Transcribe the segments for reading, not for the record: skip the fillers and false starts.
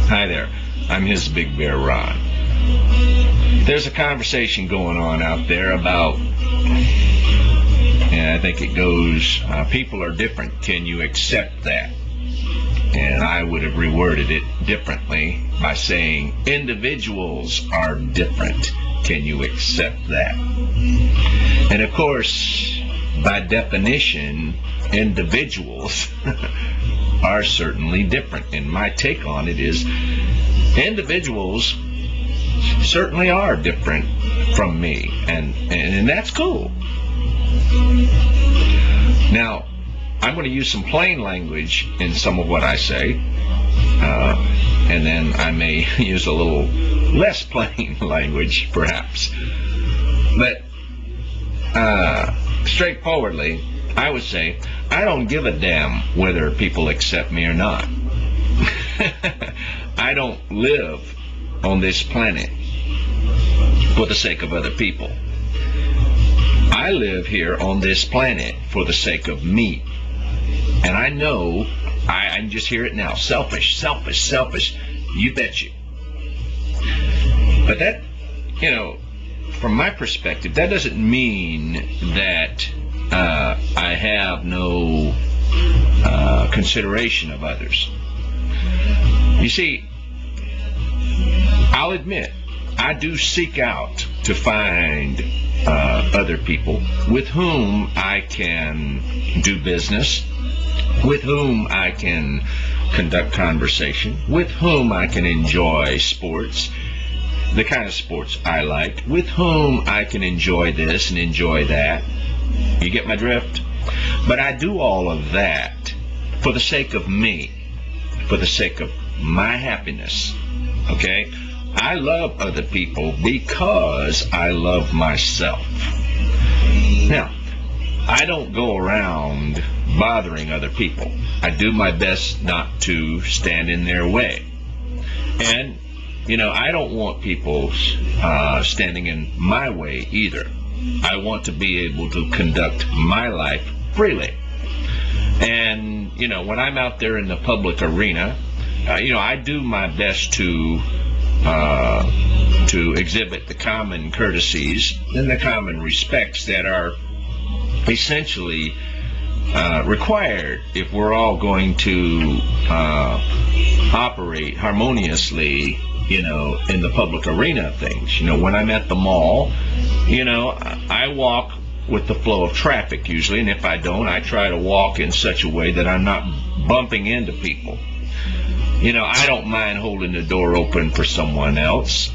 Hi there, I'm his Big Bear Ron. There's a conversation going on out there about, and I think it goes, people are different, can you accept that? And I would have reworded it differently by saying individuals are different, can you accept that? And of course, by definition, individuals are certainly different. And my take on it is individuals certainly are different from me, and that's cool. Now, I'm going to use some plain language in some of what I say, and then I may use a little less plain language, perhaps. But straightforwardly, I would say, I don't give a damn whether people accept me or not. I don't live on this planet for the sake of other people. I live here on this planet for the sake of me. And I know, I can just hear it now, selfish, you bet you. But that, from my perspective, that doesn't mean that I have no consideration of others. You see, I'll admit, I do seek out to find other people with whom I can do business, with whom I can conduct conversation, with whom I can enjoy sports, the kind of sports I like, with whom I can enjoy this and enjoy that. You get my drift? But I do all of that for the sake of me, for the sake of my happiness, okay? I love other people because I love myself. Now, I don't go around bothering other people. I do my best not to stand in their way. And, I don't want people standing in my way either. I want to be able to conduct my life freely. And, when I'm out there in the public arena, I do my best to exhibit the common courtesies and the common respects that are essentially required if we're all going to operate harmoniously, in the public arena of things. When I'm at the mall, I walk with the flow of traffic usually, and if I don't, I try to walk in such a way that I'm not bumping into people. I don't mind holding the door open for someone else.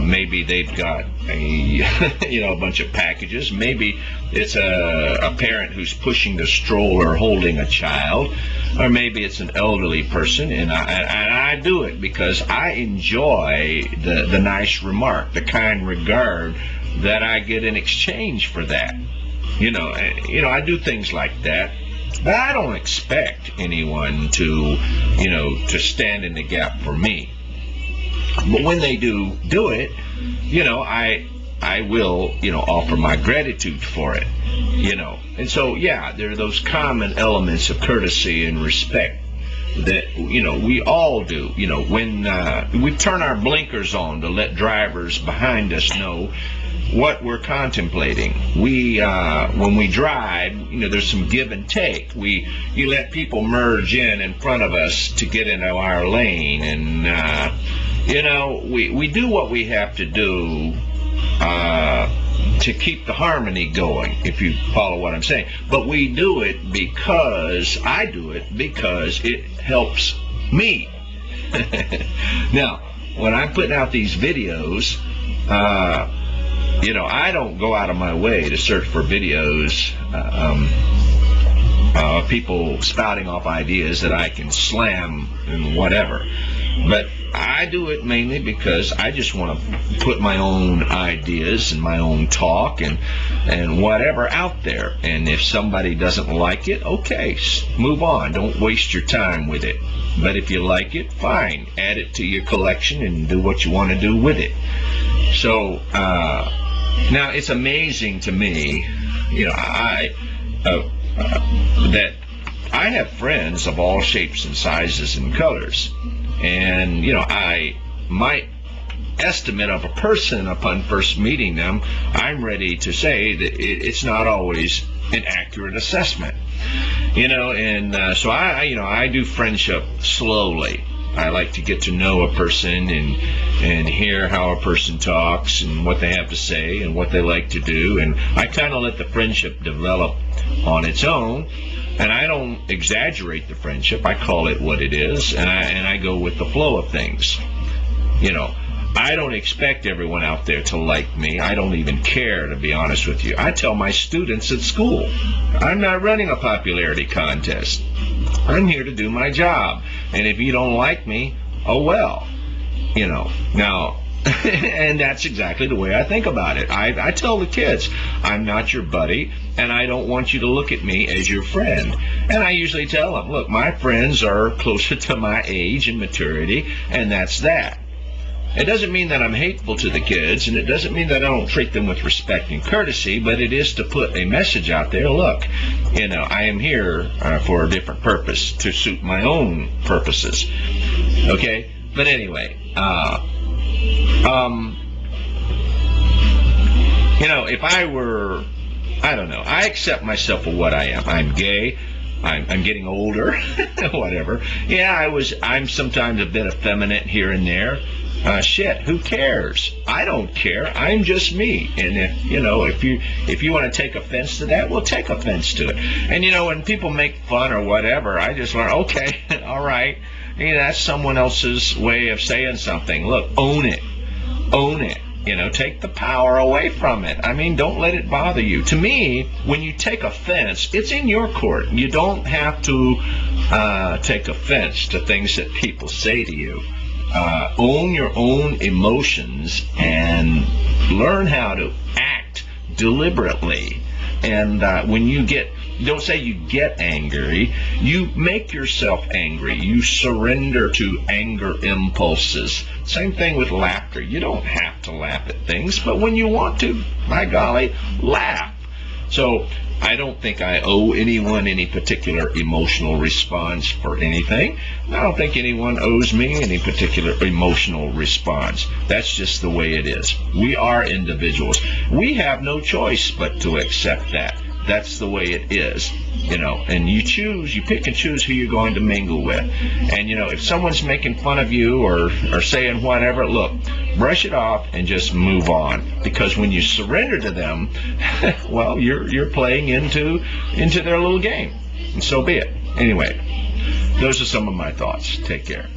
Maybe they've got a bunch of packages. Maybe it's a parent who's pushing the stroller holding a child, or maybe it's an elderly person, and I do it because I enjoy the nice remark, the kind regard that I get in exchange for that. I do things like that. But I don't expect anyone to stand in the gap for me. But when they do it, I will, offer my gratitude for it, And so, there are those common elements of courtesy and respect that, we all do. When we turn our blinkers on to let drivers behind us know what we're contemplating. When we drive, there's some give and take. You let people merge in front of us to get into our lane, and we do what we have to do to keep the harmony going, if you follow what I'm saying. But we do it because I do it because it helps me. Now, when I'm putting out these videos, I don't go out of my way to search for videos of people spouting off ideas that I can slam and whatever. But I do it mainly because I just want to put my own ideas and my own talk and whatever out there. And if somebody doesn't like it, okay, move on. Don't waste your time with it. But if you like it, fine. Add it to your collection and do what you want to do with it. So, now it's amazing to me, that I have friends of all shapes and sizes and colors. And, my estimate of a person upon first meeting them, I'm ready to say that it's not always an accurate assessment. So I do friendship slowly. I like to get to know a person and hear how a person talks and what they have to say and what they like to do. And I kind of let the friendship develop on its own. And I don't exaggerate the friendship. I call it what it is, and I go with the flow of things. I don't expect everyone out there to like me. I don't even care, to be honest with you. I tell my students at school, I'm not running a popularity contest. I'm here to do my job. And if you don't like me, oh well. Now, and that's exactly the way I think about it. I tell the kids, I'm not your buddy, and I don't want you to look at me as your friend. And I usually tell them, look, my friends are closer to my age and maturity, and that's that. It doesn't mean that I'm hateful to the kids, and it doesn't mean that I don't treat them with respect and courtesy, but it is to put a message out there. Look, I am here for a different purpose, to suit my own purposes. Okay? But anyway, if I were, I don't know, I accept myself for what I am. I'm gay. I'm getting older, whatever. Yeah, I'm sometimes a bit effeminate here and there. Shit, who cares? I don't care. I'm just me. And if you want to take offense to that, well, take offense to it. And when people make fun or whatever, I just learn, okay, all right. That's someone else's way of saying something. Look, own it. Own it. Take the power away from it. Don't let it bother you. To me, when you take offense, it's in your court. You don't have to take offense to things that people say to you. Own your own emotions and learn how to act deliberately. And when you don't say you get angry, you make yourself angry. You surrender to anger impulses. Same thing with laughter. You don't have to laugh at things, but when you want to, by golly, laugh. So I don't think I owe anyone any particular emotional response for anything. I don't think anyone owes me any particular emotional response. That's just the way it is. We are individuals. We have no choice but to accept that. That's the way it is, and you pick and choose who you're going to mingle with. And, if someone's making fun of you or saying whatever, look, brush it off and just move on. Because when you surrender to them, well, you're playing into their little game. And so be it. Anyway, those are some of my thoughts. Take care.